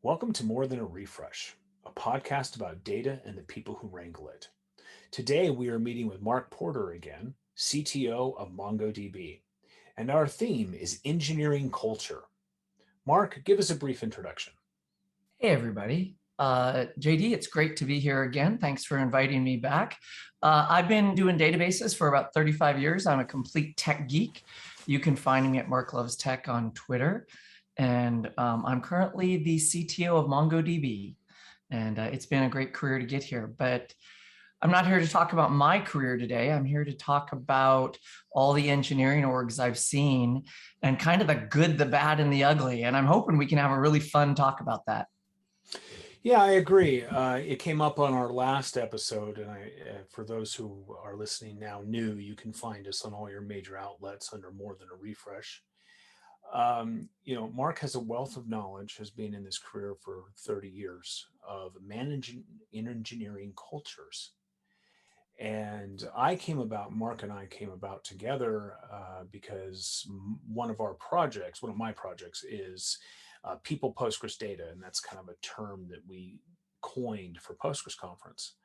Welcome to More Than a Refresh, a podcast about data and the people who wrangle it. Today we are meeting with Mark Porter again, CTO of MongoDB, and our theme is engineering culture. Mark, give us a brief introduction. Hey, everybody. JD, it's great to be here again. Thanks for inviting me back. I've been doing databases for about 35 years. I'm a complete tech geek. You can find me at Mark Loves Tech on Twitter. And I'm currently the CTO of MongoDB. And it's been a great career to get here. But I'm not here to talk about my career today. I'm here to talk about all the engineering orgs I've seen and kind of the good, the bad, and the ugly. And I'm hoping we can have a really fun talk about that. Yeah, I agree. It came up on our last episode, and for those who are listening now new, you can find us on all your major outlets under More Than a Refresh. Mark has a wealth of knowledge, has been in this career for 30 years of managing engineering cultures. And Mark and I came about together because one of my projects is people Postgres data. And that's kind of a term that we coined for Postgres conference.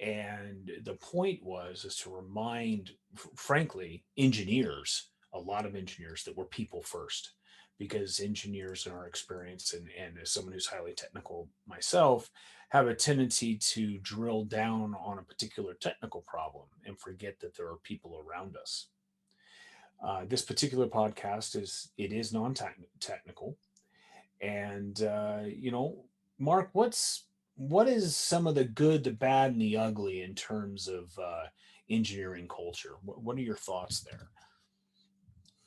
And the point is to remind, frankly, a lot of engineers, that we're people first, because engineers in our experience, and as someone who's highly technical myself, have a tendency to drill down on a particular technical problem and forget that there are people around us. This particular podcast is non-technical. And, Mark, what is some of the good, the bad, and the ugly in terms of engineering culture? What are your thoughts there?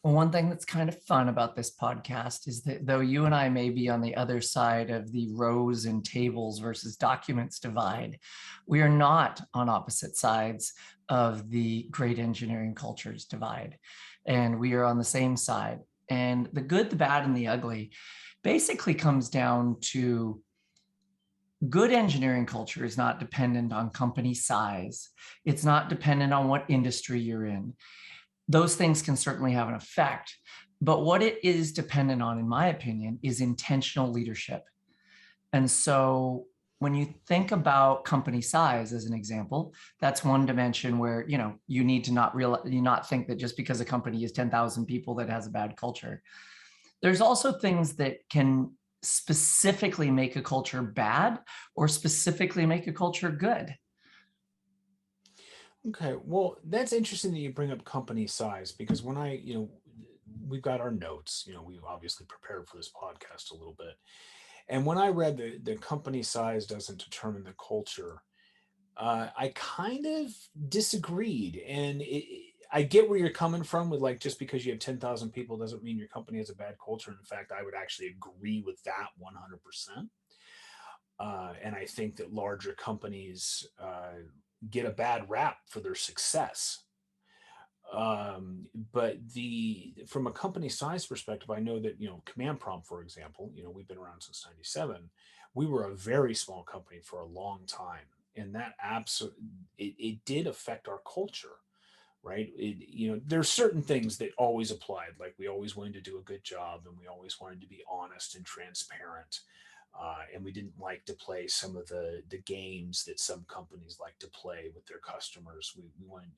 Well, one thing that's kind of fun about this podcast is that though you and I may be on the other side of the rows and tables versus documents divide, we are not on opposite sides of the great engineering cultures divide. And we are on the same side. And the good, the bad, and the ugly basically comes down to good engineering culture is not dependent on company size. It's not dependent on what industry you're in. Those things can certainly have an effect. But what it is dependent on, in my opinion, is intentional leadership. And so when you think about company size, as an example, that's one dimension where you need to not think that just because a company is 10,000 people that has a bad culture. There's also things that can specifically make a culture bad or specifically make a culture good. Okay, well, that's interesting that you bring up company size, because we've got our notes, we obviously prepared for this podcast a little bit. And when I read the company size doesn't determine the culture, I kind of disagreed. And I get where you're coming from with, like, just because you have 10,000 people doesn't mean your company has a bad culture. In fact, I would actually agree with that 100%. And I think that larger companies get a bad rap for their success. But from a company size perspective, I know that, Command Prompt, for example, we've been around since 97. We were a very small company for a long time. And that it did affect our culture, right? There's certain things that always applied. Like, we always wanted to do a good job, and we always wanted to be honest and transparent. And we didn't like to play some of the games that some companies like to play with their customers. We wanted,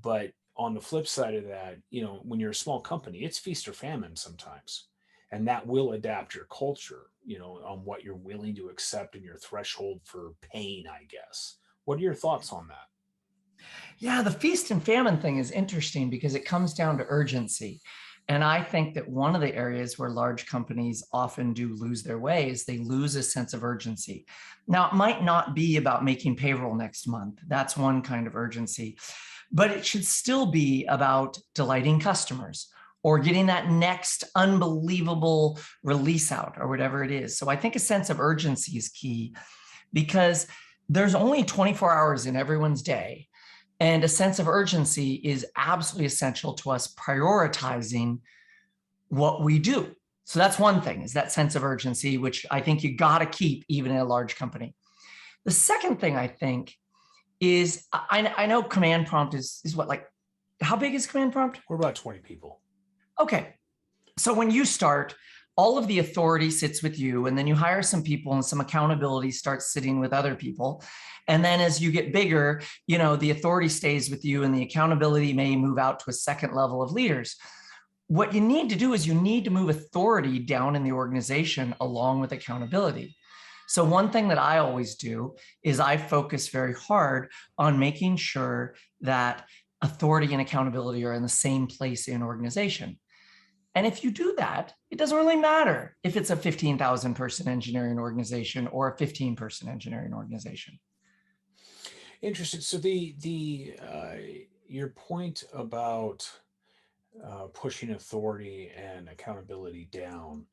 but on the flip side of that, when you're a small company, it's feast or famine sometimes, and that will adapt your culture, on what you're willing to accept and your threshold for pain, I guess. What are your thoughts on that? Yeah, the feast and famine thing is interesting because it comes down to urgency. And I think that one of the areas where large companies often do lose their way is they lose a sense of urgency. Now, it might not be about making payroll next month. That's one kind of urgency, but it should still be about delighting customers or getting that next unbelievable release out or whatever it is. So I think a sense of urgency is key, because there's only 24 hours in everyone's day. And a sense of urgency is absolutely essential to us prioritizing what we do. So that's one thing, is that sense of urgency, which I think you got to keep even in a large company. The second thing I think is, I know Command Prompt is what, like, how big is Command Prompt? We're about 20 people. Okay. So when you start, all of the authority sits with you, and then you hire some people and some accountability starts sitting with other people. And then as you get bigger, the authority stays with you and the accountability may move out to a second level of leaders. What you need to do is you need to move authority down in the organization along with accountability. So one thing that I always do is I focus very hard on making sure that authority and accountability are in the same place in an organization. And if you do that, it doesn't really matter if it's a 15,000 person engineering organization or a 15-person engineering organization. Interesting. So your point about pushing authority and accountability down,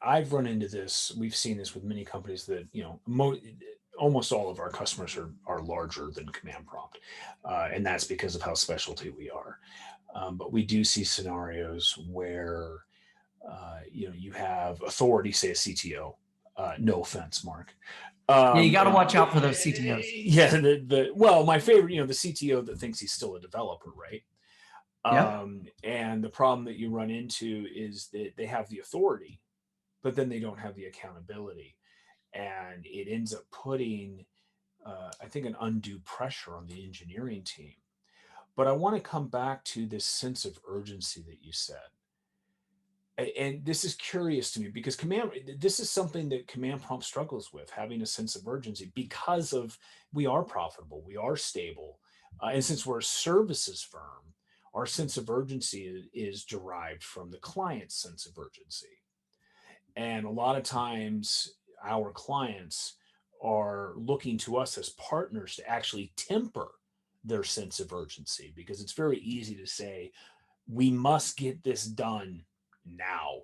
I've run into this. We've seen this with many companies that, almost all of our customers are larger than command prompt. And that's because of how specialty we are. But we do see scenarios where, you have authority, say a CTO. No offense, Mark. Yeah, you got to watch out for those CTOs. Yeah, well, my favorite, the CTO that thinks he's still a developer, right? Yeah. And the problem that you run into is that they have the authority, but then they don't have the accountability, and it ends up putting, I think, an undue pressure on the engineering team. But I want to come back to this sense of urgency that you said. And this is curious to me because this is something that command prompt struggles with, having a sense of urgency because of we are profitable, we are stable. And since we're a services firm, our sense of urgency is derived from the client's sense of urgency. And a lot of times our clients are looking to us as partners to actually temper their sense of urgency, because it's very easy to say, we must get this done now.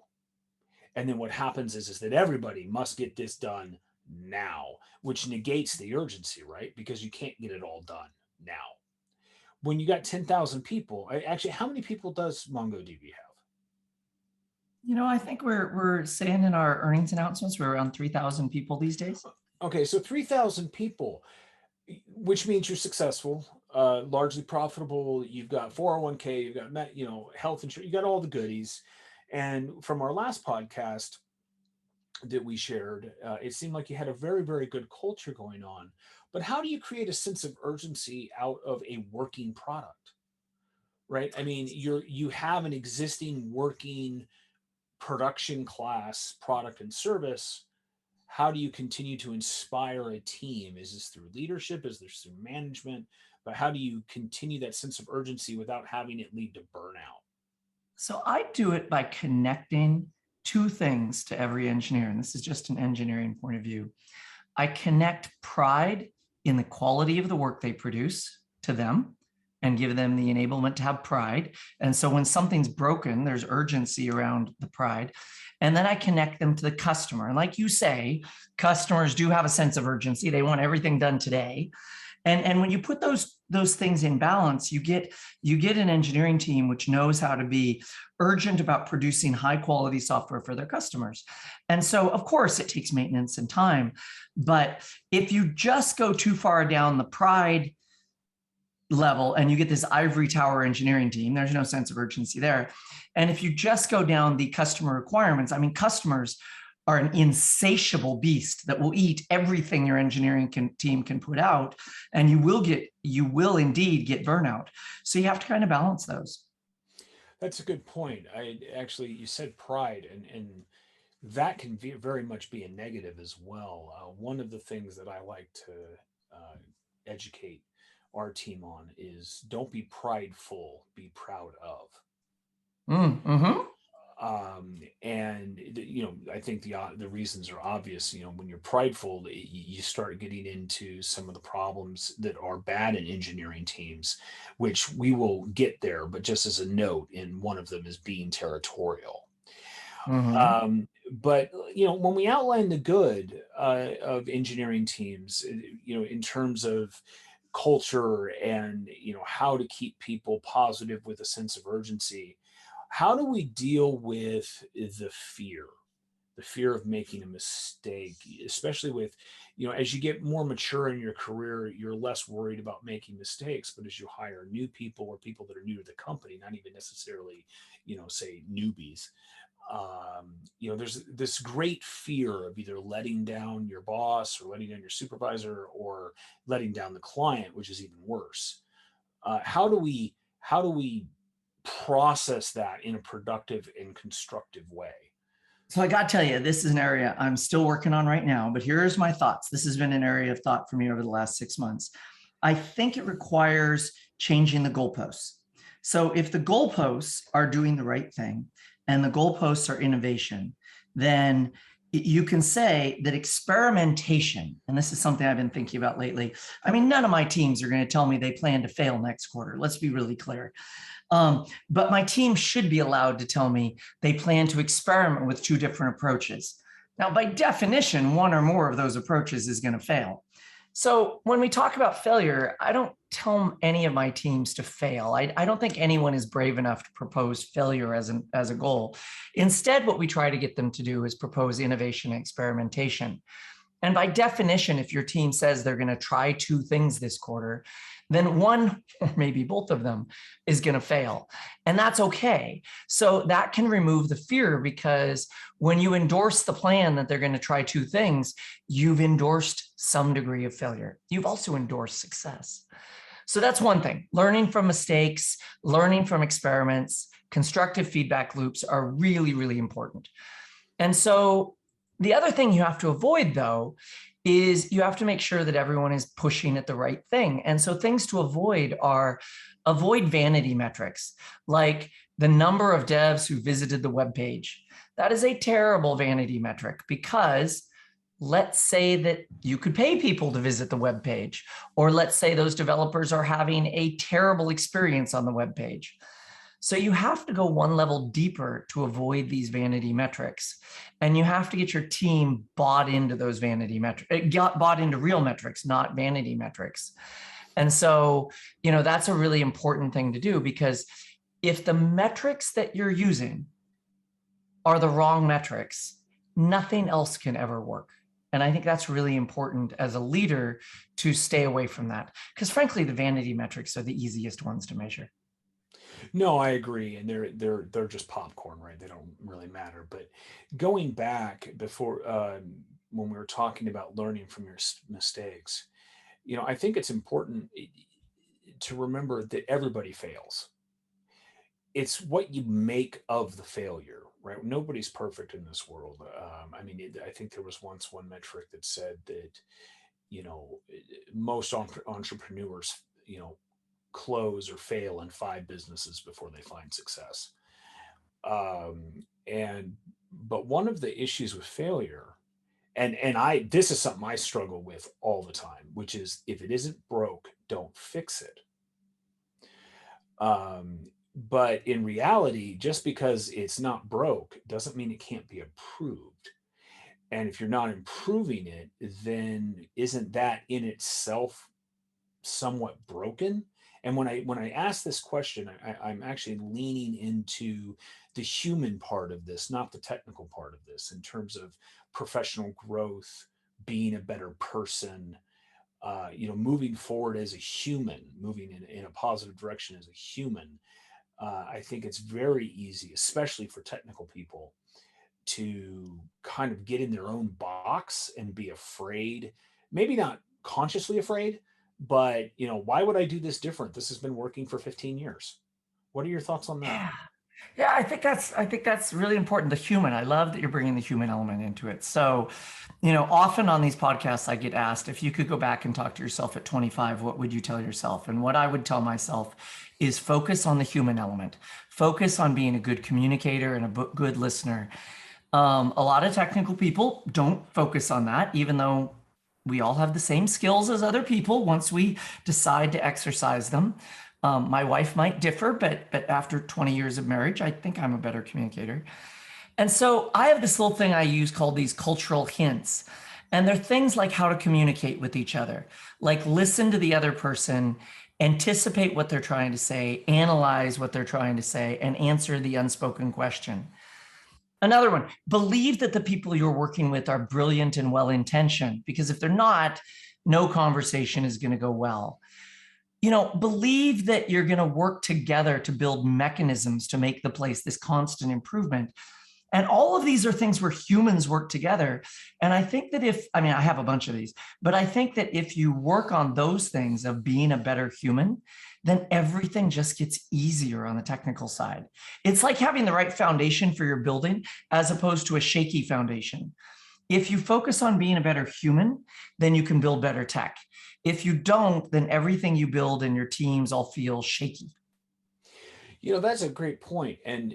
And then what happens is that everybody must get this done now, which negates the urgency, right? Because you can't get it all done now. When you got 10,000 people, actually, how many people does MongoDB have? I think we're saying in our earnings announcements, we're around 3,000 people these days. Okay, so 3,000 people, which means you're successful, largely profitable. You've got 401k, you've got health insurance, you got all the goodies. And from our last podcast that we shared, it seemed like you had a very, very good culture going on. But how do you create a sense of urgency out of a working product? Right? I mean, you have an existing working production class product and service. How do you continue to inspire a team? Is this through leadership? Is this through management? But how do you continue that sense of urgency without having it lead to burnout? So I do it by connecting two things to every engineer, and this is just an engineering point of view. I connect pride in the quality of the work they produce to them and give them the enablement to have pride. And so when something's broken, there's urgency around the pride. And then I connect them to the customer. And like you say, customers do have a sense of urgency. They want everything done today. And when you put those things in balance, you get an engineering team which knows how to be urgent about producing high quality software for their customers. And so, of course, it takes maintenance and time. But if you just go too far down the pride level and you get this ivory tower engineering team, there's no sense of urgency there. And if you just go down the customer requirements, I mean, customers are an insatiable beast that will eat everything your engineering team can put out, and you will indeed get burnout. So you have to kind of balance those. That's a good point. You said pride, and that can very much be a negative as well. One of the things that I like to educate our team on is don't be prideful, be proud of. Mm-hmm. And I think the reasons are obvious. When you're prideful, you start getting into some of the problems that are bad in engineering teams, which we will get there. But just as a note, and one of them is being territorial. Mm-hmm. But when we outline the good of engineering teams, in terms of culture and how to keep people positive with a sense of urgency, how do we deal with the fear of making a mistake, especially with, as you get more mature in your career, you're less worried about making mistakes. But as you hire new people or people that are new to the company, not even necessarily, say newbies, There's this great fear of either letting down your boss or letting down your supervisor or letting down the client, which is even worse. How do we process that in a productive and constructive way? So I got to tell you, this is an area I'm still working on right now, but here's my thoughts. This has been an area of thought for me over the last 6 months. I think it requires changing the goalposts. So if the goalposts are doing the right thing and the goalposts are innovation, then you can say that experimentation, and this is something I've been thinking about lately. I mean, none of my teams are going to tell me they plan to fail next quarter. Let's be really clear. But my team should be allowed to tell me they plan to experiment with 2 different approaches. Now, by definition, 1 or more of those approaches is going to fail. So when we talk about failure, I don't tell any of my teams to fail. I don't think anyone is brave enough to propose failure as a goal. Instead, what we try to get them to do is propose innovation and experimentation. And by definition, if your team says they're going to try 2 things this quarter, then 1 or maybe both of them is going to fail. And that's okay. So that can remove the fear, because when you endorse the plan that they're going to try 2 things, you've endorsed some degree of failure. You've also endorsed success. So that's one thing. Learning from mistakes, learning from experiments, constructive feedback loops are really, really important. And so the other thing you have to avoid, though, is you have to make sure that everyone is pushing at the right thing. And so things to avoid are avoid vanity metrics, like the number of devs who visited the web page. That is a terrible vanity metric, because let's say that you could pay people to visit the web page, or let's say those developers are having a terrible experience on the web page. So you have to go 1 level deeper to avoid these vanity metrics. And you have to get your team bought into those vanity metrics, bought into real metrics, not vanity metrics. And so, that's a really important thing to do, because if the metrics that you're using are the wrong metrics, nothing else can ever work. And I think that's really important as a leader to stay away from that, because frankly, the vanity metrics are the easiest ones to measure. No, I agree, and they're just popcorn, right? They don't really matter. But going back before, when we were talking about learning from your mistakes, I think it's important to remember that everybody fails. It's what you make of the failure, right? Nobody's perfect in this world. I think there was once one metric that said that, you know, most entrepreneurs, close or fail in 5 businesses before they find success. And but one of the issues with failure, and I this is something I struggle with all the time, which is if it isn't broke, don't fix it. But in reality, just because it's not broke doesn't mean it can't be improved. And if you're not improving it, then isn't that in itself somewhat broken? And when I ask this question, I'm actually leaning into the human part of this, not the technical part of this, in terms of professional growth, being a better person, moving forward as a human, moving in a positive direction as a human. I think it's very easy, especially for technical people, to kind of get in their own box and be afraid, maybe not consciously afraid, but why would I do this different? This has been working for 15 years. What are your thoughts on that? Yeah. Yeah, I think that's really important. The human. I love that you're bringing the human element into it. So, often on these podcasts, I get asked, if you could go back and talk to yourself at 25, what would you tell yourself? And what I would tell myself is focus on the human element. Focus on being a good communicator and a good listener. A lot of technical people don't focus on that, even though we all have the same skills as other people once we decide to exercise them. My wife might differ, but after 20 years of marriage, I think I'm a better communicator. And so I have this little thing I use called these cultural hints. And they're things like how to communicate with each other, like listen to the other person, anticipate what they're trying to say, analyze what they're trying to say, and answer the unspoken question. Another one, believe that the people you're working with are brilliant and well-intentioned, because if they're not, no conversation is going to go well. Believe that you're going to work together to build mechanisms to make the place this constant improvement. And all of these are things where humans work together. And I think that I have a bunch of these, but I think that if you work on those things of being a better human, then everything just gets easier on the technical side. It's like having the right foundation for your building as opposed to a shaky foundation. If you focus on being a better human, then you can build better tech. If you don't, then everything you build and your teams all feel shaky. That's a great point. And,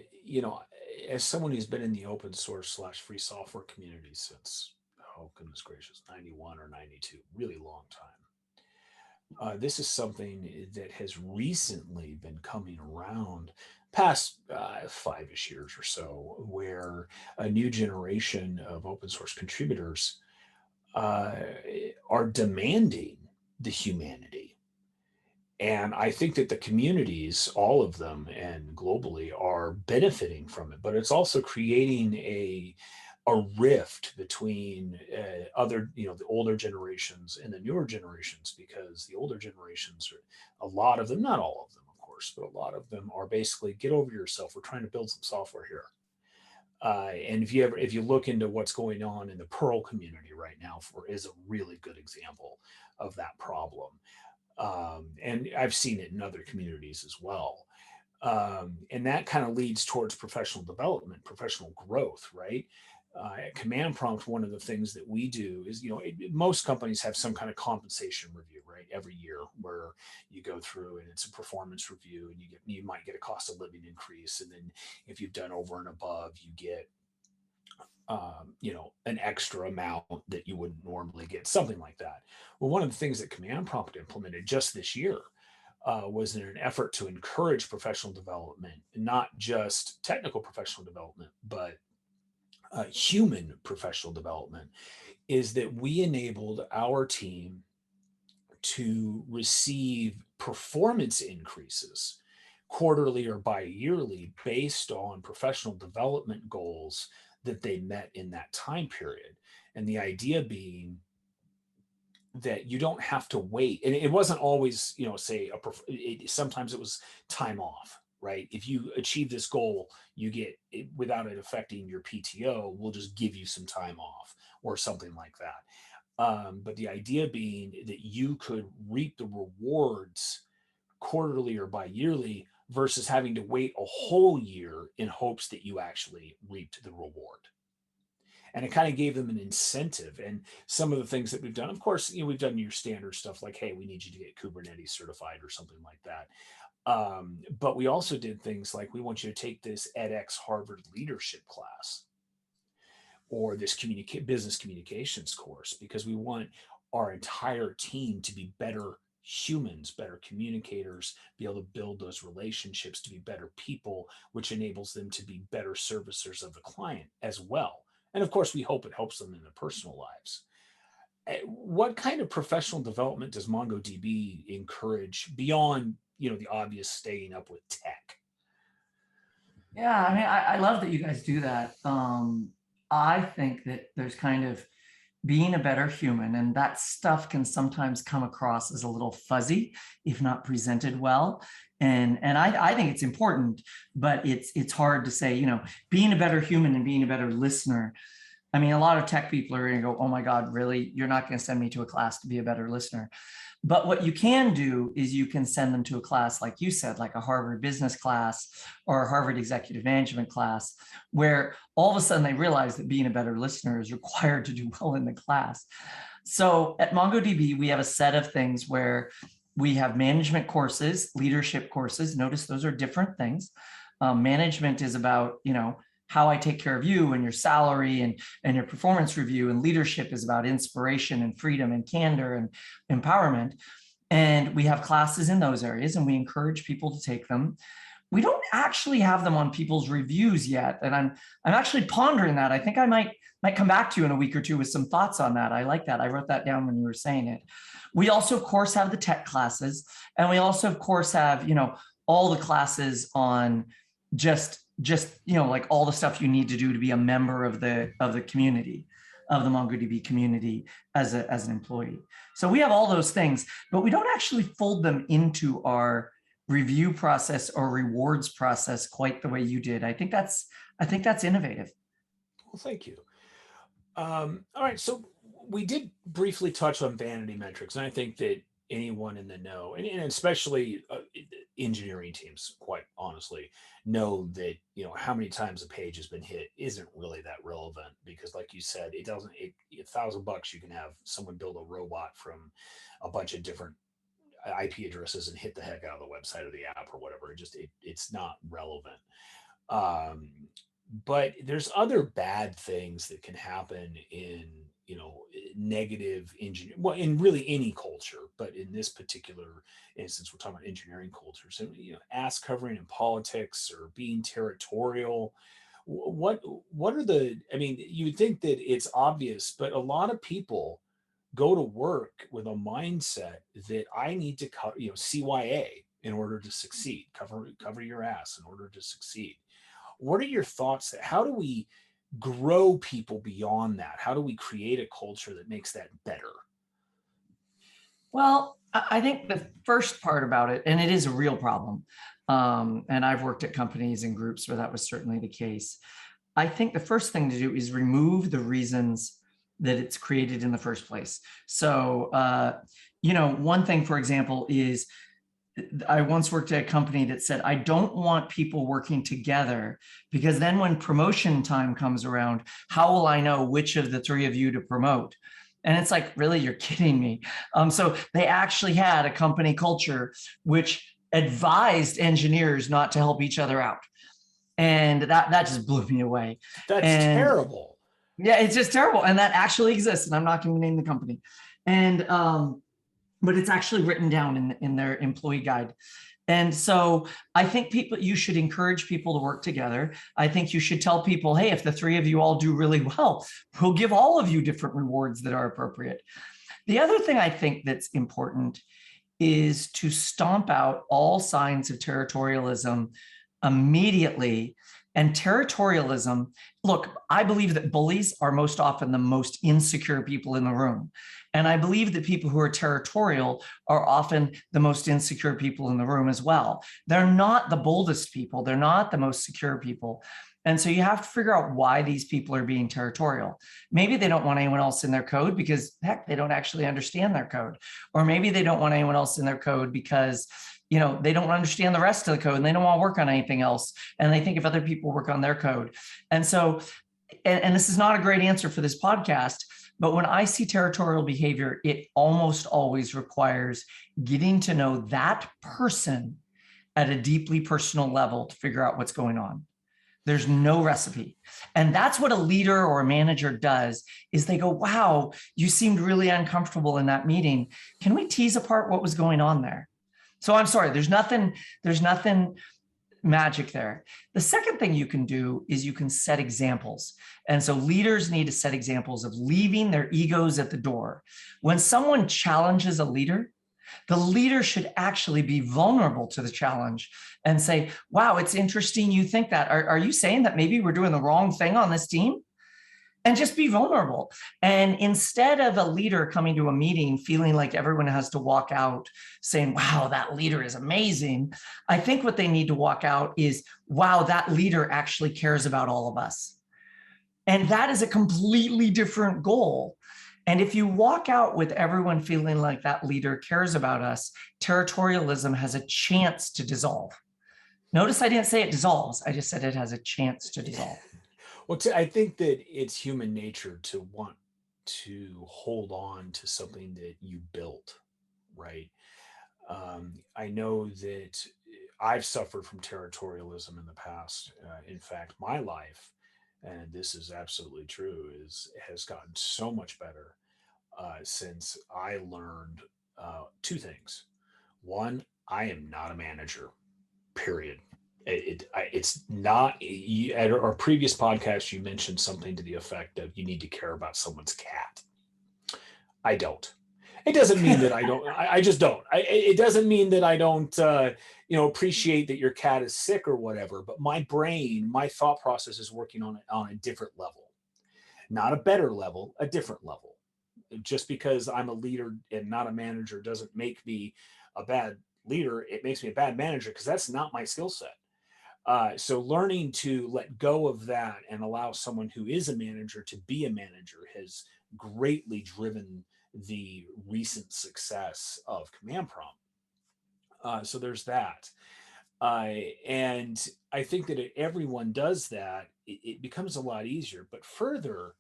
as someone who's been in the open source slash free software community since, oh, goodness gracious, 91 or 92, really long time. This is something that has recently been coming around past 5-ish years or so, where a new generation of open source contributors uh, are demanding the humanity. And I think that the communities, all of them and globally, are benefiting from it. But it's also creating a rift between the older generations and the newer generations, because the older generations are, a lot of them, not all of them, of course, but a lot of them are basically, get over yourself. We're trying to build some software here. And if you look into what's going on in the Perl community right now, is a really good example of that problem. And I've seen it in other communities as well. And that kind of leads towards professional development, professional growth, right? At Command Prompt, one of the things that we do is, most companies have some kind of compensation review, right? Every year, where you go through and it's a performance review, and you might get a cost of living increase, and then if you've done over and above, you get an extra amount that you wouldn't normally get, something like that. Well, one of the things that Command Prompt implemented just this year was in an effort to encourage professional development, not just technical professional development, but human professional development, is that we enabled our team to receive performance increases quarterly or bi-yearly based on professional development goals that they met in that time period. And the idea being that you don't have to wait. And it wasn't always, sometimes it was time off, right? If you achieve this goal, you get it without it affecting your PTO, we'll just give you some time off or something like that. But the idea being that you could reap the rewards quarterly or bi-yearly versus having to wait a whole year in hopes that you actually reaped the reward. And it kind of gave them an incentive. And some of the things that we've done, of course, we've done your standard stuff like, hey, we need you to get Kubernetes certified or something like that. But we also did things like, we want you to take this edX Harvard leadership class, or this business communications course, because we want our entire team to be better humans, better communicators, be able to build those relationships, to be better people, which enables them to be better servicers of the client as well. And of course, we hope it helps them in their personal lives. What kind of professional development does MongoDB encourage beyond, the obvious staying up with tech? Yeah, I love that you guys do that. I think that there's kind of being a better human, and that stuff can sometimes come across as a little fuzzy if not presented well. And I think it's important, but it's hard to say, being a better human and being a better listener. I mean, a lot of tech people are going to go, oh my God, really? You're not going to send me to a class to be a better listener. But what you can do is you can send them to a class, like you said, like a Harvard business class or a Harvard executive management class, where all of a sudden they realize that being a better listener is required to do well in the class. So at MongoDB, we have a set of things where we have management courses, leadership courses. Notice those are different things. Management is about, how I take care of you and your salary and your performance review, and leadership is about inspiration and freedom and candor and empowerment. And we have classes in those areas, and we encourage people to take them. We don't actually have them on people's reviews yet, and I'm actually pondering that. I think I might come back to you in a week or two with some thoughts on that. I like that. I wrote that down when you were saying it. We also, of course, have the tech classes, and we also, of course, have all the classes on just like all the stuff you need to do to be a member of the community, of the MongoDB community as an employee. So we have all those things, but we don't actually fold them into our review process or rewards process quite the way you did. I think that's innovative. Well, thank you. All right, so we did briefly touch on vanity metrics, and I think that anyone in the know, and especially engineering teams, quite honestly, know that how many times a page has been hit isn't really that relevant because, like you said, it doesn't. $1,000 you can have someone build a robot from a bunch of different IP addresses and hit the heck out of the website or the app or whatever. It's not relevant. Um, but there's other bad things that can happen in negative engineering, well, in really any culture, but in this particular instance we're talking about engineering culture. So ass covering in politics or being territorial. What are the, I mean, you would think that it's obvious, but a lot of people go to work with a mindset that I need to cover, CYA in order to succeed, cover your ass in order to succeed. What are your thoughts? How do we grow people beyond that? How do we create a culture that makes that better? Well, I think the first part about it, and it is a real problem, and I've worked at companies and groups where that was certainly the case. I think the first thing to do is remove the reasons that it's created in the first place. So, one thing, for example, is I once worked at a company that said, I don't want people working together because then when promotion time comes around, how will I know which of the three of you to promote? And it's like, really, you're kidding me. So they actually had a company culture which advised engineers not to help each other out. And that just blew me away. That's And terrible. yeah, it's just terrible. And that actually exists. And I'm not going to name the company. And but it's actually written down in their employee guide. And so I think you should encourage people to work together. I think you should tell people, hey, if the three of you all do really well, we'll give all of you different rewards that are appropriate. The other thing I think that's important is to stomp out all signs of territorialism immediately. And territorialism, look, I believe that bullies are most often the most insecure people in the room. And I believe that people who are territorial are often the most insecure people in the room as well. They're not the boldest people. They're not the most secure people. And so you have to figure out why these people are being territorial. Maybe they don't want anyone else in their code because, heck, they don't actually understand their code. Or maybe they don't want anyone else in their code because they don't understand the rest of the code and they don't want to work on anything else. And they think if other people work on their code. And so, and this is not a great answer for this podcast, but when I see territorial behavior, it almost always requires getting to know that person at a deeply personal level to figure out what's going on. There's no recipe. And that's what a leader or a manager does is they go, wow, you seemed really uncomfortable in that meeting. Can we tease apart what was going on there? So I'm sorry, there's nothing magic there. The second thing you can do is you can set examples. And so leaders need to set examples of leaving their egos at the door. When someone challenges a leader, the leader should actually be vulnerable to the challenge and say, wow, it's interesting you think that. Are you saying that maybe we're doing the wrong thing on this team? And just be vulnerable. And instead of a leader coming to a meeting feeling like everyone has to walk out saying, wow, that leader is amazing, I think what they need to walk out is, wow, that leader actually cares about all of us. And that is a completely different goal. And if you walk out with everyone feeling like that leader cares about us, territorialism has a chance to dissolve. Notice I didn't say it dissolves. I just said it has a chance to dissolve. Well, I think that it's human nature to want to hold on to something that you built, right? I know that I've suffered from territorialism in the past. In fact, my life, and this is absolutely true, has gotten so much better since I learned two things. One, I am not a manager, period. It's not. At our previous podcast, you mentioned something to the effect of you need to care about someone's cat. I don't. It doesn't mean that I don't. I just don't. It doesn't mean that I don't. Appreciate that your cat is sick or whatever. But my brain, my thought process is working on a different level, not a better level, a different level. Just because I'm a leader and not a manager doesn't make me a bad leader. It makes me a bad manager because that's not my skill set. So learning to let go of that and allow someone who is a manager to be a manager has greatly driven the recent success of command prompt. So there's that. And I think that if everyone does that, it becomes a lot easier. But further,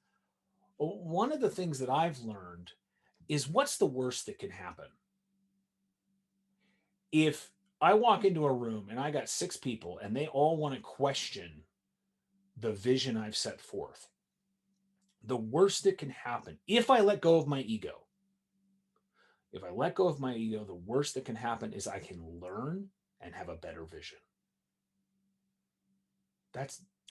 one of the things that I've learned is what's the worst that can happen? If I walk into a room and I got 6 people and they all want to question the vision I've set forth, the worst that can happen, if I let go of my ego, the worst that can happen is I can learn and have a better vision.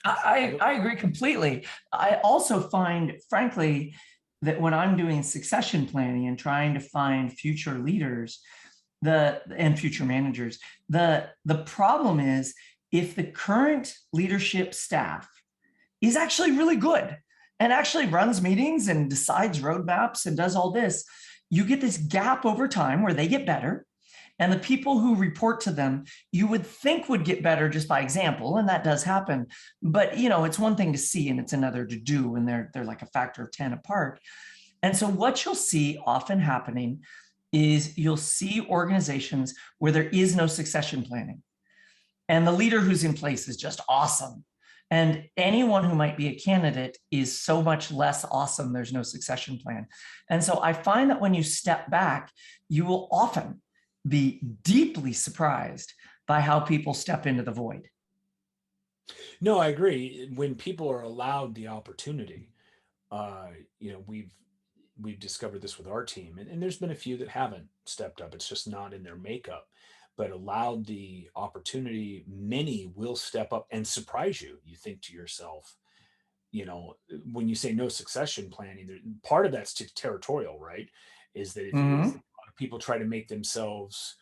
I agree completely. I also find, frankly, that when I'm doing succession planning and trying to find future leaders and future managers, the problem is if the current leadership staff is actually really good and actually runs meetings and decides roadmaps and does all this, you get this gap over time where they get better. And the people who report to them, you would think would get better just by example, and that does happen. But it's one thing to see and it's another to do, and they're like a factor of 10 apart. And so what you'll see often happening is you'll see organizations where there is no succession planning. And the leader who's in place is just awesome. And anyone who might be a candidate is so much less awesome. There's no succession plan. And so I find that when you step back, you will often be deeply surprised by how people step into the void. No, I agree. When people are allowed the opportunity, we've discovered this with our team, and there's been a few that haven't stepped up. It's just not in their makeup, but allowed the opportunity, many will step up and surprise you. You think to yourself, when you say no succession planning, part of that's territorial, right? Is that if a lot of people try to make themselves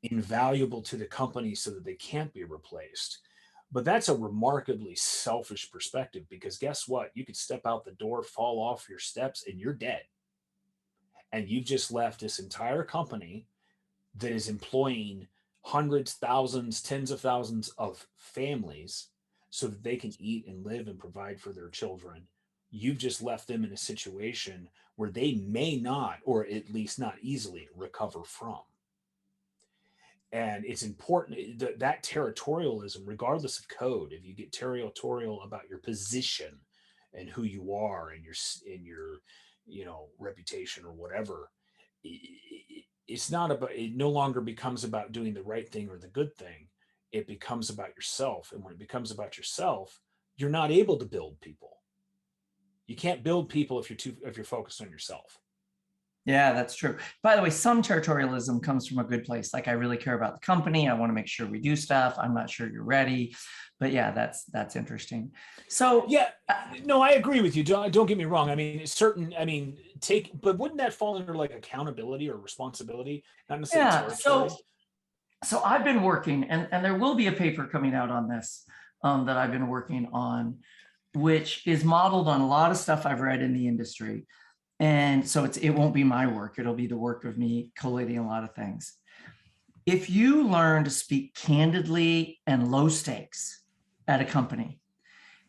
invaluable to the company so that they can't be replaced. But that's a remarkably selfish perspective, because guess what? You could step out the door, fall off your steps, and you're dead. And you've just left this entire company that is employing hundreds, thousands, tens of thousands of families so that they can eat and live and provide for their children. You've just left them in a situation where they may not, or at least not easily, recover from. And it's important that territorialism, regardless of code, if you get territorial about your position and who you are and your reputation or whatever, it's not about, it no longer becomes about doing the right thing or the good thing. It becomes about yourself. And when it becomes about yourself, you're not able to build people. You can't build people if you're focused on yourself. Yeah, that's true. By the way, some territorialism comes from a good place. Like, I really care about the company. I want to make sure we do stuff. I'm not sure you're ready. But yeah, that's interesting. So yeah, no, I agree with you. Don't get me wrong. I mean, but wouldn't that fall under like accountability or responsibility? Not necessarily territory. So I've been working, and there will be a paper coming out on this that I've been working on, which is modeled on a lot of stuff I've read in the industry. And so it won't be my work. It'll be the work of me collating a lot of things. If you learn to speak candidly and low stakes at a company,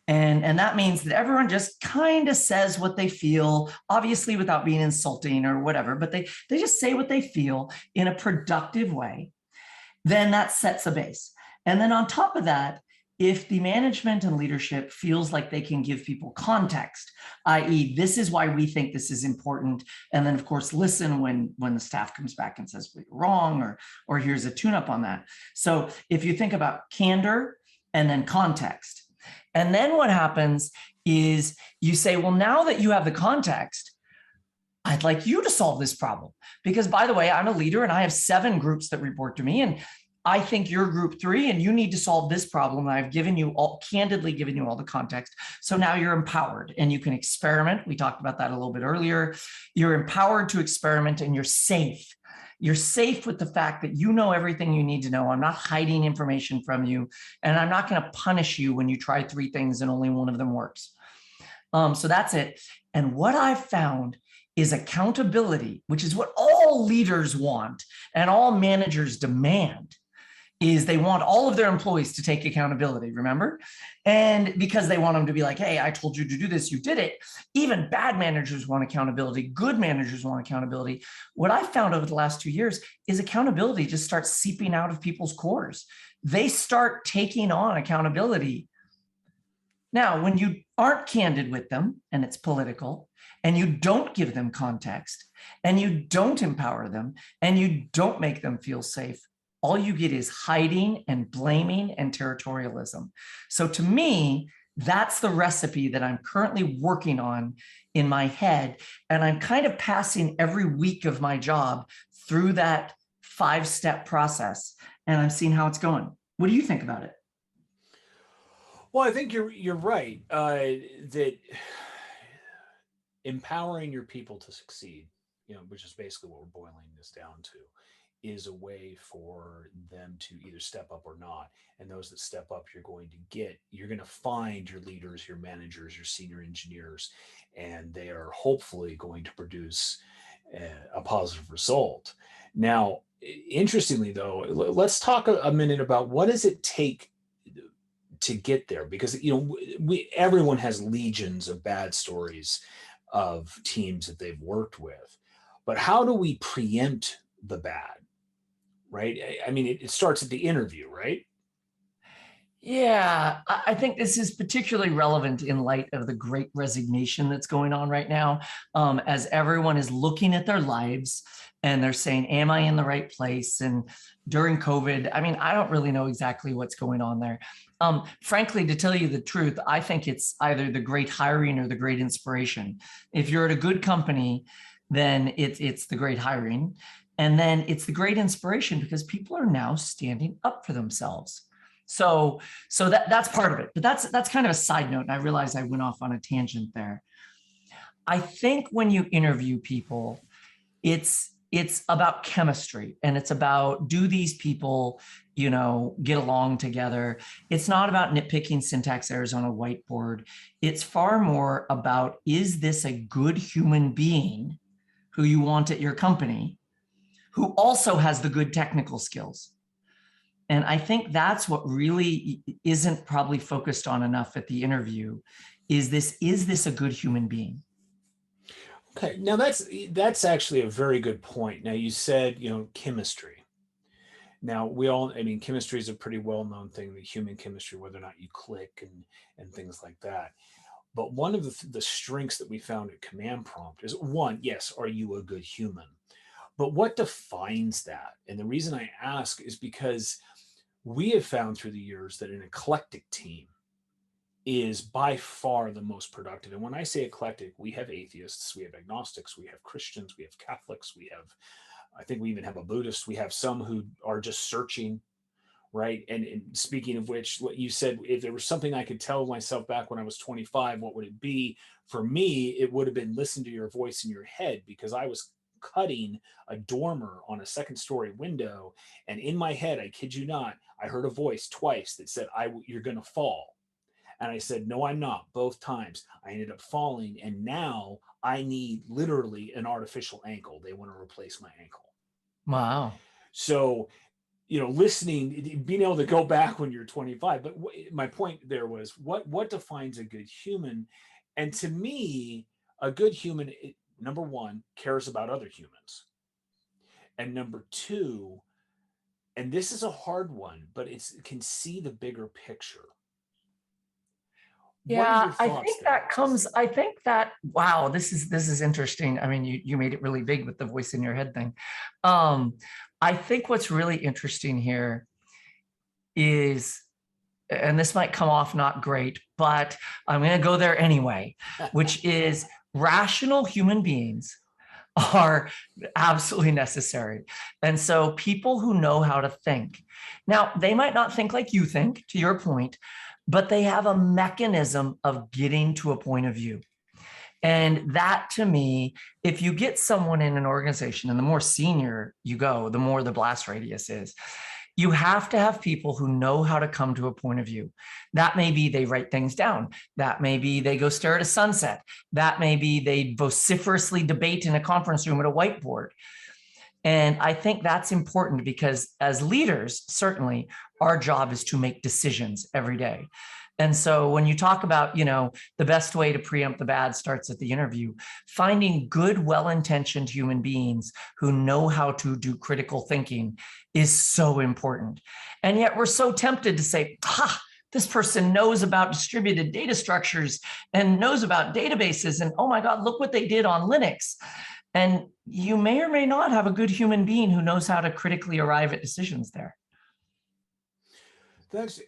and that means that everyone just kind of says what they feel, obviously without being insulting or whatever, but they just say what they feel in a productive way, then that sets a base. And then on top of that, if the management and leadership feels like they can give people context, i.e., this is why we think this is important, and then of course listen when the staff comes back and says, well, you're wrong, or here's a tune-up on that. So if you think about candor and then context, and then what happens is you say, well, now that you have the context, I'd like you to solve this problem. Because by the way, I'm a leader and I have 7 groups that report to me, and I think you're group 3 and you need to solve this problem. I've candidly given you all the context. So now you're empowered and you can experiment. We talked about that a little bit earlier. You're empowered to experiment and you're safe. You're safe with the fact that you know everything you need to know. I'm not hiding information from you, and I'm not going to punish you when you try 3 things and only one of them works. So that's it. And what I've found is accountability, which is what all leaders want and all managers demand, is they want all of their employees to take accountability, remember? And because they want them to be like, hey, I told you to do this, you did it. Even bad managers want accountability. Good managers want accountability. What I found over the last 2 years is accountability just starts seeping out of people's cores. They start taking on accountability. Now, when you aren't candid with them and it's political, and you don't give them context, and you don't empower them, and you don't make them feel safe, all you get is hiding and blaming and territorialism. So to me, that's the recipe that I'm currently working on in my head. And I'm kind of passing every week of my job through that 5-step process. And I'm seeing how it's going. What do you think about it? Well, I think you're right, that empowering your people to succeed, which is basically what we're boiling this down to, is a way for them to either step up or not. And those that step up, you're going to find your leaders, your managers, your senior engineers, and they are hopefully going to produce a positive result. Now, interestingly, though, let's talk a minute about what does it take to get there, because everyone has legions of bad stories of teams that they've worked with, but how do we preempt the bad? Right? I mean, it starts at the interview, right? Yeah, I think this is particularly relevant in light of the great resignation that's going on right now, as everyone is looking at their lives and they're saying, am I in the right place? And during COVID, I mean, I don't really know exactly what's going on there. Frankly, to tell you the truth, I think it's either the great hiring or the great inspiration. If you're at a good company, then it's the great hiring. And then it's the great inspiration because people are now standing up for themselves. So that's part of it, but that's kind of a side note. And I realized I went off on a tangent there. I think when you interview people, it's about chemistry, and it's about, do these people, get along together? It's not about nitpicking syntax errors on a whiteboard. It's far more about, is this a good human being who you want at your company, who also has the good technical skills? And I think that's what really isn't probably focused on enough at the interview, is this a good human being? Okay, now that's actually a very good point. Now you said, chemistry. Now chemistry is a pretty well-known thing, the human chemistry, whether or not you click and things like that. But one of the strengths that we found at Command Prompt is, one, yes, are you a good human? But what defines that? And the reason I ask is because we have found through the years that an eclectic team is by far the most productive. And when I say eclectic, we have atheists, we have agnostics, we have Christians, we have Catholics, I think we even have a Buddhist, we have some who are just searching, right? And speaking of which, what you said, if there was something I could tell myself back when I was 25, what would it be? For me, it would have been, listen to your voice in your head, because I was cutting a dormer on a second-story window, and in my head, I kid you not, I heard a voice twice that said, you're going to fall. And I said, no, I'm not, both times. I ended up falling, and now I need literally an artificial ankle. They want to replace my ankle. Wow. So, listening, being able to go back when you're 25. But my point there was, what defines a good human? And to me, a good human, number one, cares about other humans. And number two, and this is a hard one, but it can see the bigger picture. Yeah, I think that, wow, this is interesting. I mean, you made it really big with the voice in your head thing. I think what's really interesting here is, and this might come off not great, but I'm going to go there anyway, which is, rational human beings are absolutely necessary. And so people who know how to think, now they might not think like you think, to your point, but they have a mechanism of getting to a point of view. And that, to me, if you get someone in an organization, and the more senior you go, the more the blast radius is, you have to have people who know how to come to a point of view. That may be they write things down. That may be they go stare at a sunset. That may be they vociferously debate in a conference room at a whiteboard. And I think that's important because as leaders, certainly our job is to make decisions every day. And so when you talk about, the best way to preempt the bad starts at the interview, finding good, well-intentioned human beings who know how to do critical thinking is so important. And yet we're so tempted to say, this person knows about distributed data structures and knows about databases. And oh my God, look what they did on Linux. And you may or may not have a good human being who knows how to critically arrive at decisions there. That's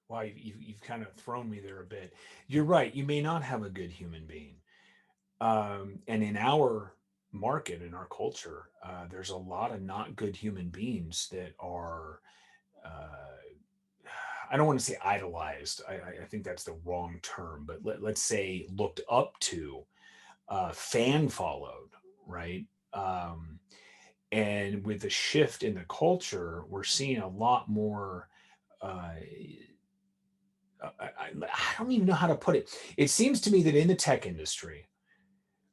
wow, you've kind of thrown me there a bit. You're right. You may not have a good human being. And in our market, in our culture, there's a lot of not good human beings that are, I don't want to say idolized. I think that's the wrong term, but let's say looked up to, fan followed, right? And with the shift in the culture, we're seeing a lot more. I don't even know how to put it. It seems to me that in the tech industry,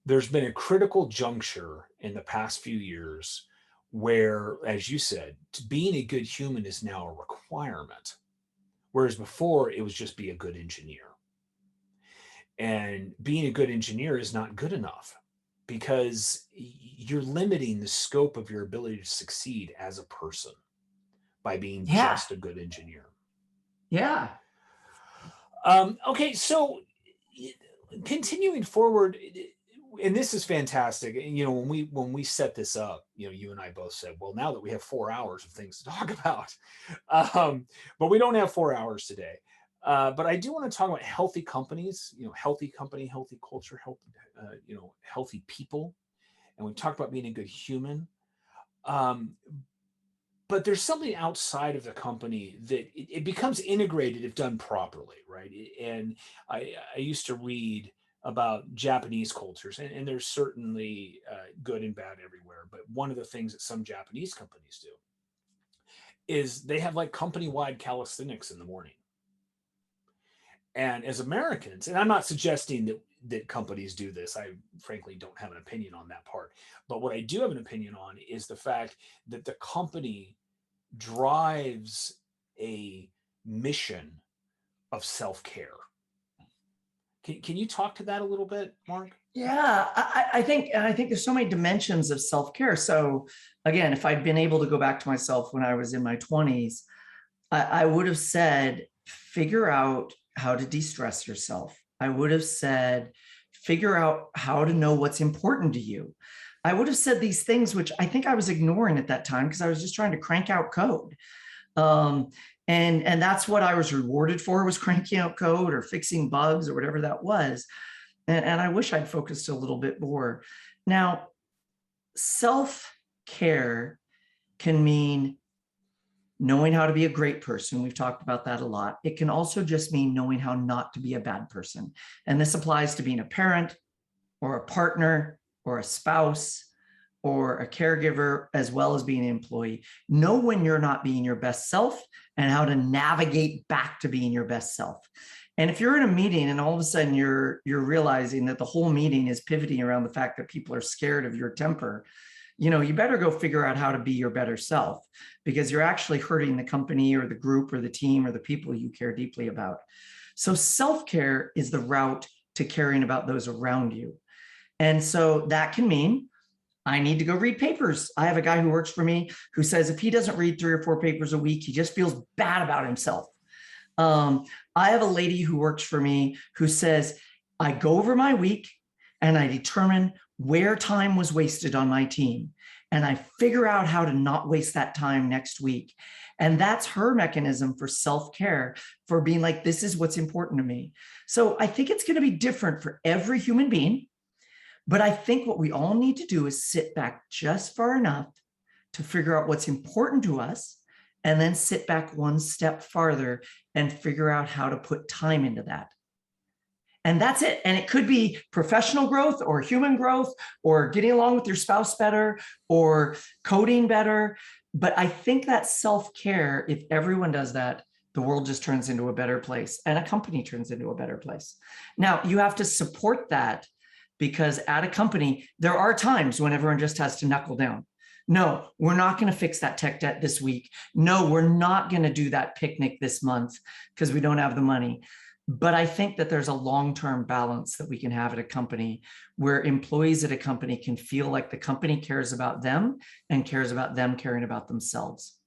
there's been a critical juncture in the past few years where, as you said, being a good human is now a requirement. Whereas before, it was just be a good engineer. And being a good engineer is not good enough because you're limiting the scope of your ability to succeed as a person by being Yeah. just a good engineer. Yeah. Okay, so continuing forward, and this is fantastic. When we set this up, you and I both said, well, now that we have 4 hours of things to talk about, but we don't have 4 hours today. But I do want to talk about healthy companies, healthy company, healthy culture, healthy people, and we've talked about being a good human. But there's something outside of the company that it becomes integrated if done properly, right? And I used to read about Japanese cultures, and there's certainly good and bad everywhere. But one of the things that some Japanese companies do is they have like company-wide calisthenics in the morning. And as Americans, and I'm not suggesting that companies do this. I frankly don't have an opinion on that part. But what I do have an opinion on is the fact that the company drives a mission of self-care. Can you talk to that a little bit, Mark? Yeah, I think there's so many dimensions of self-care. So again, if I'd been able to go back to myself when I was in my 20s, I would have said, figure out how to de-stress yourself. I would have said, figure out how to know what's important to you. I would have said these things, which I think I was ignoring at that time because I was just trying to crank out code. And that's what I was rewarded for, was cranking out code or fixing bugs or whatever that was. And I wish I'd focused a little bit more. Now, self-care can mean knowing how to be a great person. We've talked about that a lot. It can also just mean knowing how not to be a bad person. And this applies to being a parent or a partner or a spouse or a caregiver, as well as being an employee. Know when you're not being your best self and how to navigate back to being your best self. And if you're in a meeting and all of a sudden you're realizing that the whole meeting is pivoting around the fact that people are scared of your temper, you better go figure out how to be your better self, because you're actually hurting the company or the group or the team or the people you care deeply about. So self-care is the route to caring about those around you. And so that can mean I need to go read papers. I have a guy who works for me who says if he doesn't read 3 or 4 papers a week, he just feels bad about himself. I have a lady who works for me who says, I go over my week and I determine where time was wasted on my team. And I figure out how to not waste that time next week. And that's her mechanism for self-care, for being like, this is what's important to me. So I think it's going to be different for every human being. But I think what we all need to do is sit back just far enough to figure out what's important to us, and then sit back one step farther and figure out how to put time into that. And that's it. And it could be professional growth or human growth or getting along with your spouse better or coding better. But I think that self-care, if everyone does that, the world just turns into a better place and a company turns into a better place. Now, you have to support that because at a company, there are times when everyone just has to knuckle down. No, we're not going to fix that tech debt this week. No, we're not going to do that picnic this month because we don't have the money. But I think that there's a long-term balance that we can have at a company where employees at a company can feel like the company cares about them and cares about them caring about themselves.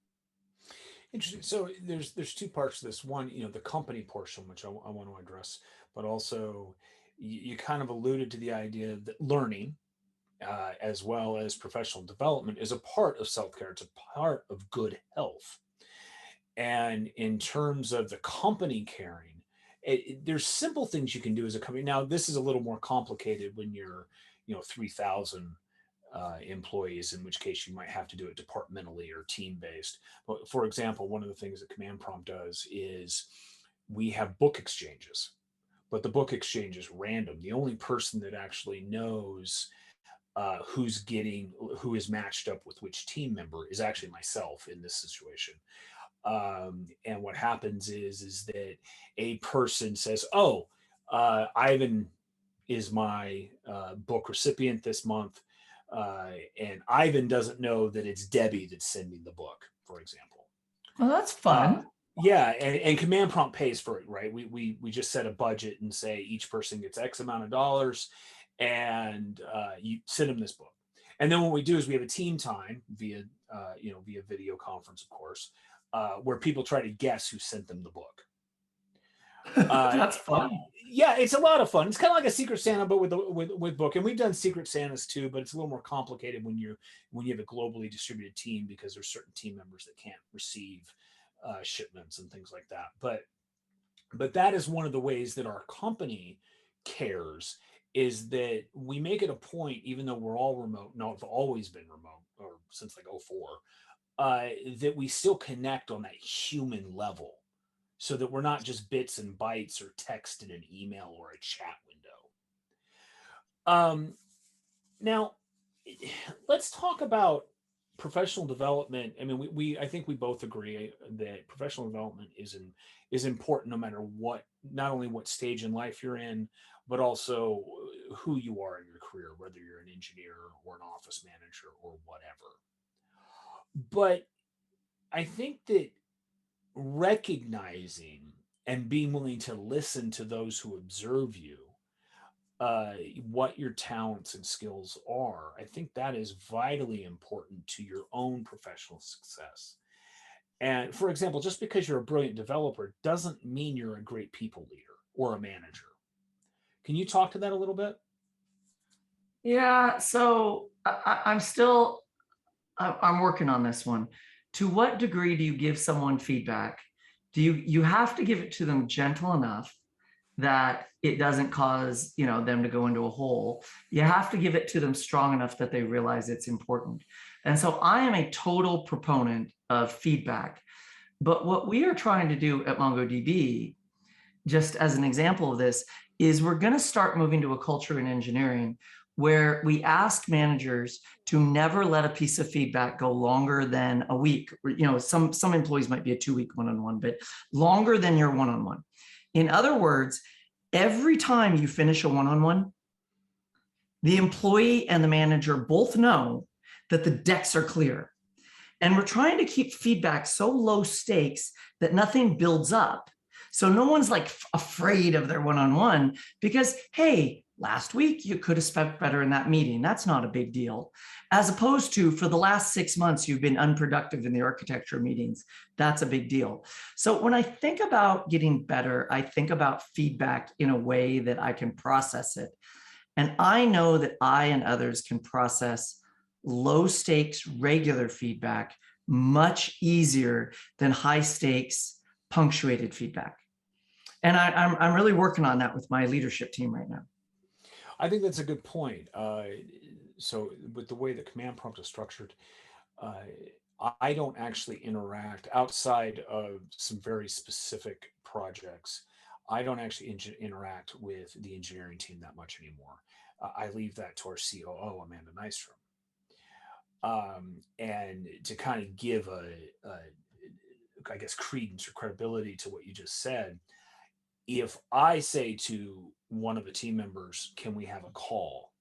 Interesting. So there's two parts to this. One, the company portion, which I want to address, but also you kind of alluded to the idea that learning, as well as professional development, is a part of self-care. It's a part of good health. And in terms of the company caring, there's simple things you can do as a company. Now, this is a little more complicated when you're, 3,000 employees, in which case you might have to do it departmentally or team based. But for example, one of the things that Command Prompt does is we have book exchanges, but the book exchange is random. The only person that actually knows who is matched up with which team member is actually myself in this situation. And what happens is that a person says, "Oh, Ivan is my book recipient this month," and Ivan doesn't know that it's Debbie that's sending the book, for example. Well, that's Uh, fun. yeah, and Command Prompt pays for it, right? We just set a budget and say each person gets X amount of dollars, and you send them this book. And then what we do is we have a team time via via video conference, of course, where people try to guess who sent them the book. That's fun. Yeah, it's a lot of fun. It's kind of like a Secret Santa, but with book. And we've done Secret Santas too, but it's a little more complicated when you have a globally distributed team, because there's certain team members that can't receive shipments and things like that. But that is one of the ways that our company cares, is that we make it a point, even though we're all remote. No, I've always been remote, or since like '04, that we still connect on that human level, so that we're not just bits and bytes or text in an email or a chat window. Now, let's talk about professional development. I mean, we I think we both agree that professional development is important, no matter what, not only what stage in life you're in, but also who you are in your career, whether you're an engineer or an office manager or whatever. But I think that recognizing and being willing to listen to those who observe you, what your talents and skills are, I think that is vitally important to your own professional success. And for example, just because you're a brilliant developer doesn't mean you're a great people leader or a manager. Can you talk to that a little bit? Yeah, so I'm still, I'm working on this one. To what degree do you give someone feedback? You have to give it to them gentle enough that it doesn't cause, them to go into a hole. You have to give it to them strong enough that they realize it's important. And so I am a total proponent of feedback. But what we are trying to do at MongoDB, just as an example of this, is we're going to start moving to a culture in engineering where we ask managers to never let a piece of feedback go longer than a week. Some employees might be a 2-week one-on-one, but longer than your one-on-one. In other words, every time you finish a one-on-one, the employee and the manager both know that the decks are clear. And we're trying to keep feedback so low stakes that nothing builds up. So no one's like afraid of their one-on-one because, hey, last week you could have spent better in that meeting. That's not a big deal. As opposed to, for the last 6 months, you've been unproductive in the architecture meetings. That's a big deal. So when I think about getting better, I think about feedback in a way that I can process it. And I know that I and others can process low stakes, regular feedback much easier than high stakes, punctuated feedback. And I'm really working on that with my leadership team right now. I think that's a good point. So with the way that Command Prompt is structured, uh, I don't actually interact outside of some very specific projects. I don't actually interact with the engineering team that much anymore. I leave that to our COO, Amanda Nystrom. And to kind of give I guess, credence or credibility to what you just said, if I say to one of the team members, can we have a call?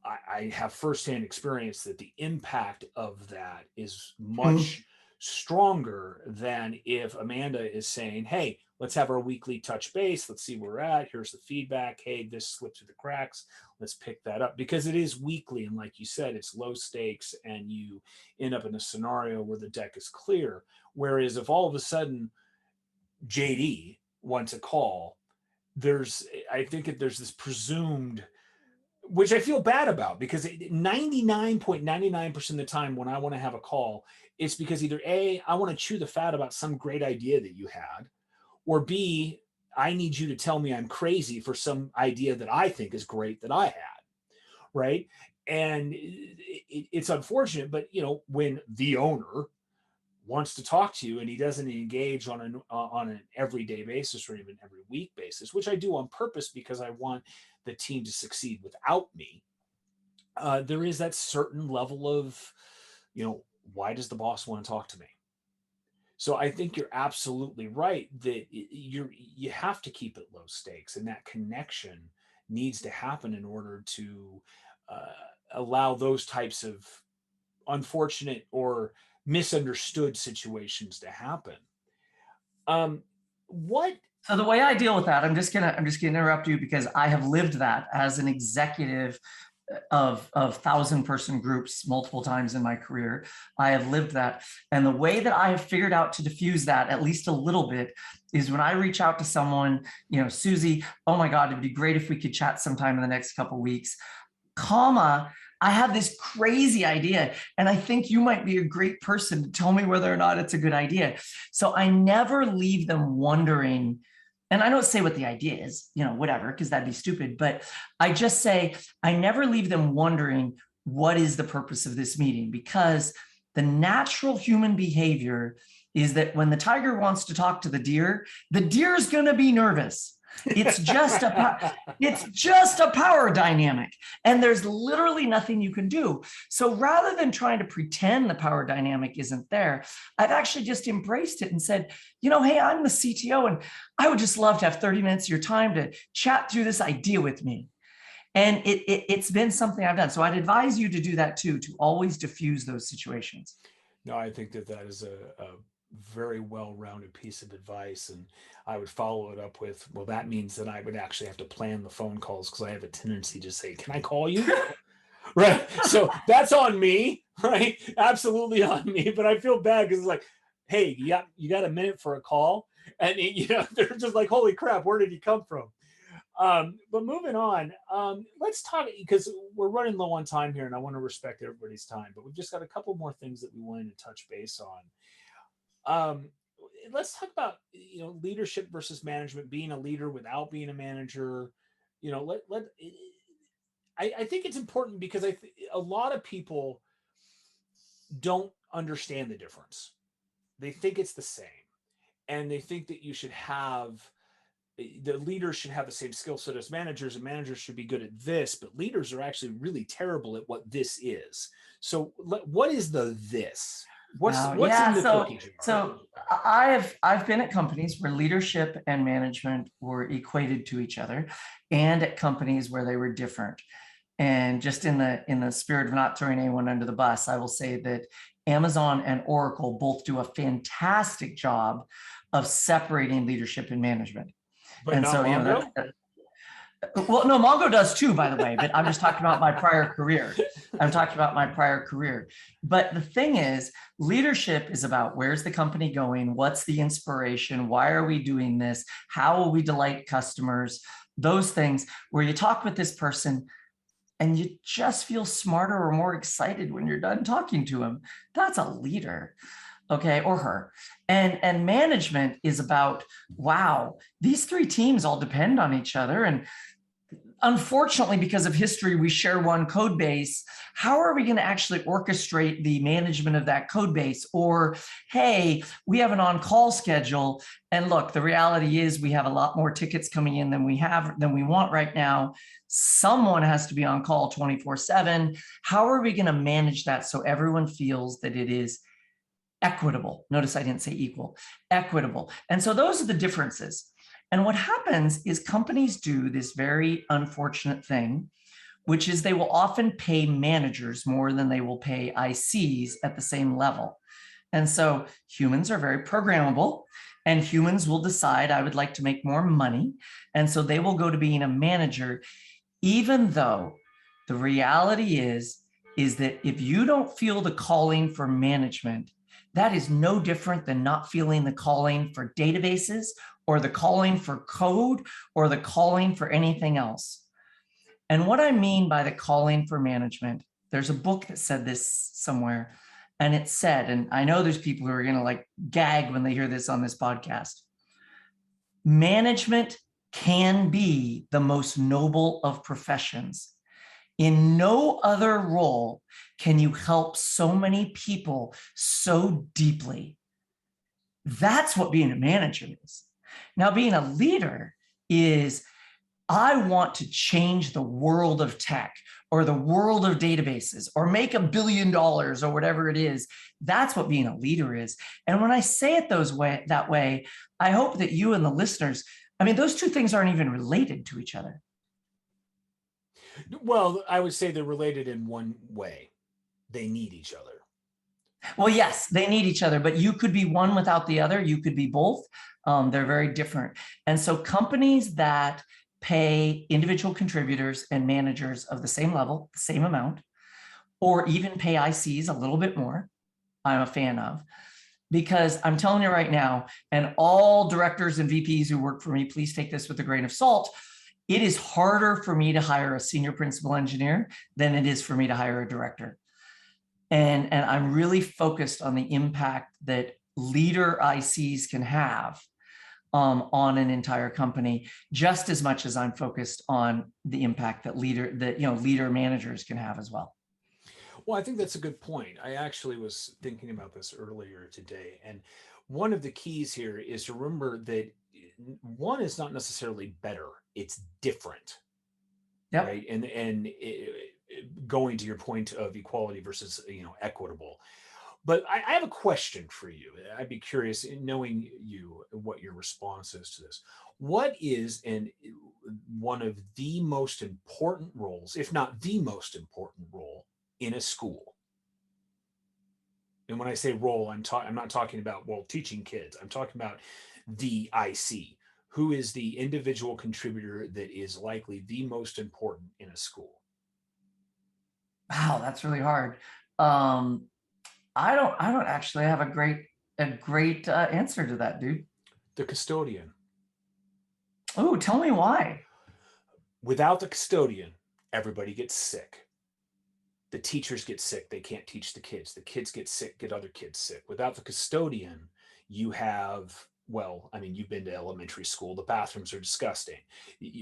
I have firsthand experience that the impact of that is much stronger than if Amanda is saying, hey, let's have our weekly touch base. Let's see where we're at. Here's the feedback. Hey, this slipped through the cracks. Let's pick that up, because it is weekly. And like you said, it's low stakes and you end up in a scenario where the deck is clear. Whereas if all of a sudden JD wants a call, I think there's this presumed, which I feel bad about, because 99.99% of the time when I want to have a call, it's because either A, I want to chew the fat about some great idea that you had, or B, I need you to tell me I'm crazy for some idea that I think is great that I had, right? And it's unfortunate, but when the owner wants to talk to you and he doesn't engage on an everyday basis or even every week basis, which I do on purpose because I want the team to succeed without me, there is that certain level of, why does the boss want to talk to me? So I think you're absolutely right that you have to keep it low stakes, and that connection needs to happen in order to allow those types of unfortunate or misunderstood situations to happen. So the way I deal with that, I'm just gonna interrupt you because I have lived that as an executive of 1,000-person groups multiple times in my career. I have lived that. And the way that I have figured out to diffuse that, at least a little bit, is when I reach out to someone, Susie, oh my God, it'd be great if we could chat sometime in the next couple of weeks, I have this crazy idea, and I think you might be a great person to tell me whether or not it's a good idea. So I never leave them wondering, and I don't say what the idea is, whatever, because that'd be stupid, but I just say, I never leave them wondering, what is the purpose of this meeting? Because the natural human behavior is that when the tiger wants to talk to the deer is going to be nervous. It's just a power dynamic, and there's literally nothing you can do. So rather than trying to pretend the power dynamic isn't there, I've actually just embraced it and said, hey, I'm the CTO, and I would just love to have 30 minutes of your time to chat through this idea with me. And it's been something I've done. So I'd advise you to do that too, to always diffuse those situations. No, I think that is a very well-rounded piece of advice, and I would follow it up with, well, that means that I would actually have to plan the phone calls, because I have a tendency to say, can I call you? Right. So that's on me, right? Absolutely on me. But I feel bad because it's like, hey, you got a minute for a call? And they're just like, holy crap, where did he come from? But moving on, let's talk, because we're running low on time here and I want to respect everybody's time, but we've just got a couple more things that we wanted to touch base on. Let's talk about leadership versus management, being a leader without being a manager. I think it's important because a lot of people don't understand the difference. They think it's the same, and they think that the leaders should have the same skill set as managers, and managers should be good at this, but leaders are actually really terrible at what this is. So what is this? What's in the cookie jar? So I've been at companies where leadership and management were equated to each other, and at companies where they were different. And just in the spirit of not throwing anyone under the bus, I will say that Amazon and Oracle both do a fantastic job of separating leadership and management. But and so Mongo? Well, no, Mongo does too, by the way, but I'm just talking about my prior career. But the thing is, leadership is about, where's the company going? What's the inspiration? Why are we doing this? How will we delight customers? Those things where you talk with this person and you just feel smarter or more excited when you're done talking to him. That's a leader. Okay, or her. And management is about, wow, these three teams all depend on each other. And unfortunately, because of history, we share one code base. How are we going to actually orchestrate the management of that code base? Or, hey, we have an on-call schedule. And look, the reality is we have a lot more tickets coming in than we want right now. Someone has to be on call 24/7. How are we going to manage that so everyone feels that it is equitable? Notice I didn't say equal, equitable. And so those are the differences. And what happens is companies do this very unfortunate thing, which is they will often pay managers more than they will pay ICs at the same level. And so humans are very programmable, and humans will decide, I would like to make more money. And so they will go to being a manager, even though the reality is that if you don't feel the calling for management, that is no different than not feeling the calling for databases or the calling for code or the calling for anything else. And what I mean by the calling for management, there's a book that said this somewhere, and it said, and I know there's people who are going to like gag when they hear this on this podcast, management can be the most noble of professions. In no other role can you help so many people so deeply. That's what being a manager is. Now, being a leader is, I want to change the world of tech or the world of databases or make $1 billion or whatever it is. That's what being a leader is. And when I say it that way, I hope that you and the listeners, I mean, those two things aren't even related to each other. Well, I would say they're related in one way. They need each other. Well, yes, they need each other, but you could be one without the other. You could be both. They're very different. And so companies that pay individual contributors and managers of the same level, the same amount, or even pay ICs a little bit more, I'm a fan of. Because I'm telling you right now, and all directors and VPs who work for me, please take this with a grain of salt. It is harder for me to hire a senior principal engineer than it is for me to hire a director. And I'm really focused on the impact that leader ICs can have on an entire company, just as much as I'm focused on the impact that leader managers can have as well. Well, I think that's a good point. I actually was thinking about this earlier today. And one of the keys here is to remember that one is not necessarily better, it's different. Yep. Right. And going to your point of equality versus, equitable. But I have a question for you. I'd be curious, in knowing you, what your response is to this. What is one of the most important roles, if not the most important role, in a school? And when I say role, I'm not talking about, well, teaching kids. I'm talking about the IC. Who is the individual contributor that is likely the most important in a school? Wow, that's really hard. I don't actually have a great answer to that, dude. The custodian. Oh, tell me why. Without the custodian, everybody gets sick. The teachers get sick, they can't teach the kids. The kids get sick, get other kids sick. Without the custodian, you have, well, I mean, you've been to elementary school, the bathrooms are disgusting.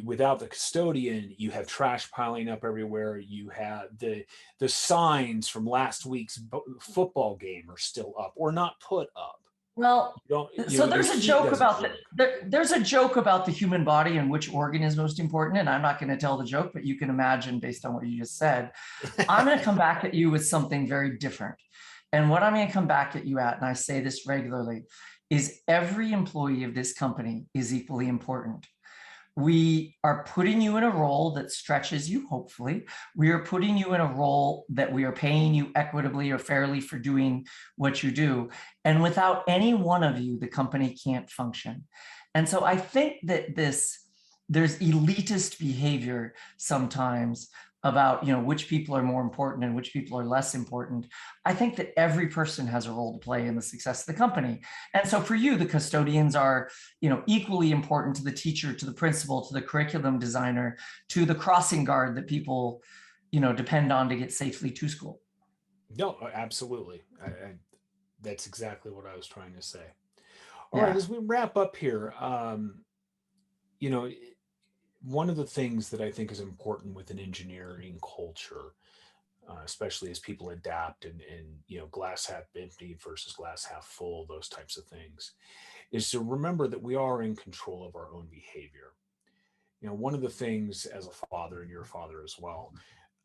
Without the custodian, you have trash piling up everywhere. You have the signs from last week's football game are still up or not put up. Well, so there's a joke about there's a joke about the human body and which organ is most important. And I'm not going to tell the joke, but you can imagine based on what you just said. I'm going to come back at you with something very different. And what I'm going to come back at you at, and I say this regularly, is every employee of this company is equally important. We are putting you in a role that stretches you, hopefully. We are putting you in a role that we are paying you equitably or fairly for doing what you do. And without any one of you, the company can't function. And so I think that there's elitist behavior sometimes about which people are more important and which people are less important. I think that every person has a role to play in the success of the company. And so for you, the custodians are equally important to the teacher, to the principal, to the curriculum designer, to the crossing guard that people depend on to get safely to school. No, absolutely. That's exactly what I was trying to say. All Yeah. right, as we wrap up here, one of the things that I think is important with an engineering culture, especially as people adapt and glass half empty versus glass half full, those types of things, is to remember that we are in control of our own behavior. One of the things as a father, and you're a father as well,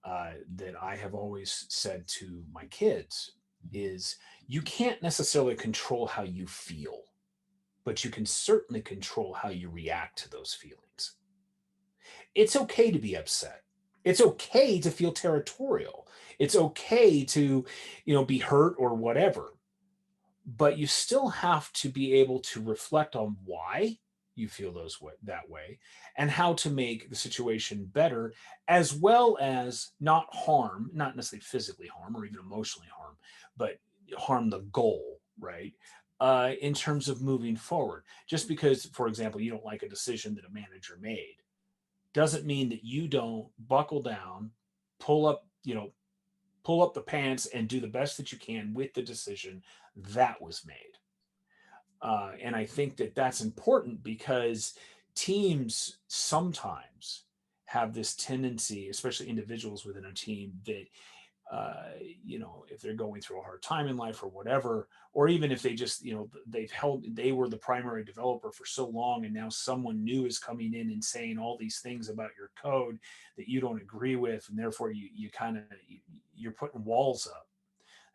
that I have always said to my kids is you can't necessarily control how you feel, but you can certainly control how you react to those feelings. It's okay to be upset. It's okay to feel territorial. It's okay to, be hurt or whatever. But you still have to be able to reflect on why you feel that way and how to make the situation better, as well as not harm, not necessarily physically harm or even emotionally harm, but harm the goal, right? In terms of moving forward. Just because, for example, you don't like a decision that a manager made doesn't mean that you don't buckle down, pull up, pull up the pants and do the best that you can with the decision that was made. And I think that that's important because teams sometimes have this tendency, especially individuals within a team, that if they're going through a hard time in life or whatever, or even if they just, they were the primary developer for so long, and now someone new is coming in and saying all these things about your code that you don't agree with, and therefore you kind of, you're putting walls up.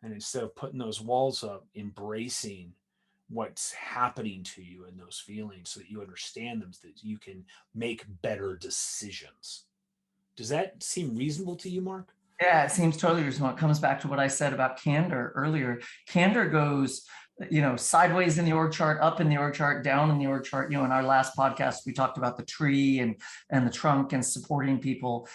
And instead of putting those walls up, embracing what's happening to you and those feelings so that you understand them, so that you can make better decisions. Does that seem reasonable to you, Mark? Yeah, it seems totally reasonable. It comes back to what I said about candor earlier. Candor goes, sideways in the org chart, up in the org chart, down in the org chart. In our last podcast, we talked about the tree and the trunk and supporting people.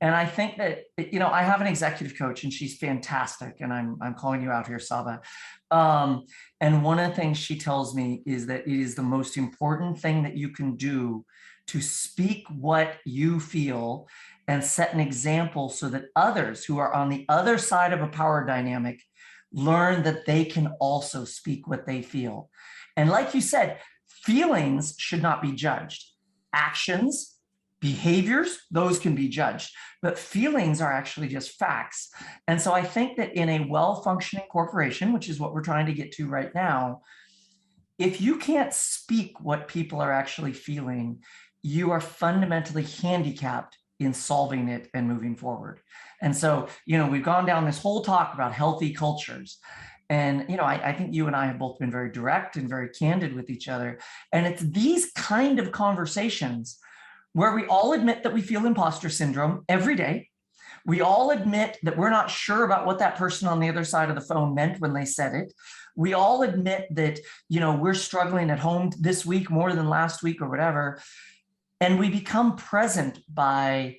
And I think that, I have an executive coach and she's fantastic. And I'm calling you out here, Saba. And one of the things she tells me is that it is the most important thing that you can do to speak what you feel and set an example so that others who are on the other side of a power dynamic learn that they can also speak what they feel. And like you said, feelings should not be judged. Actions, behaviors, those can be judged, but feelings are actually just facts. And so I think that in a well-functioning corporation, which is what we're trying to get to right now, if you can't speak what people are actually feeling, you are fundamentally handicapped in solving it and moving forward. And so, we've gone down this whole talk about healthy cultures. And, I think you and I have both been very direct and very candid with each other. And it's these kind of conversations where we all admit that we feel imposter syndrome every day. We all admit that we're not sure about what that person on the other side of the phone meant when they said it. We all admit that, we're struggling at home this week more than last week or whatever. And we become present by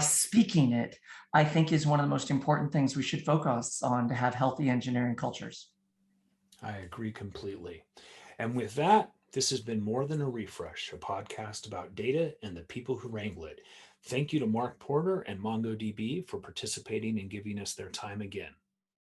speaking it, I think, is one of the most important things we should focus on to have healthy engineering cultures. I agree completely. And with that, this has been More Than a Refresh, a podcast about data and the people who wrangle it. Thank you to Mark Porter and MongoDB for participating and giving us their time again.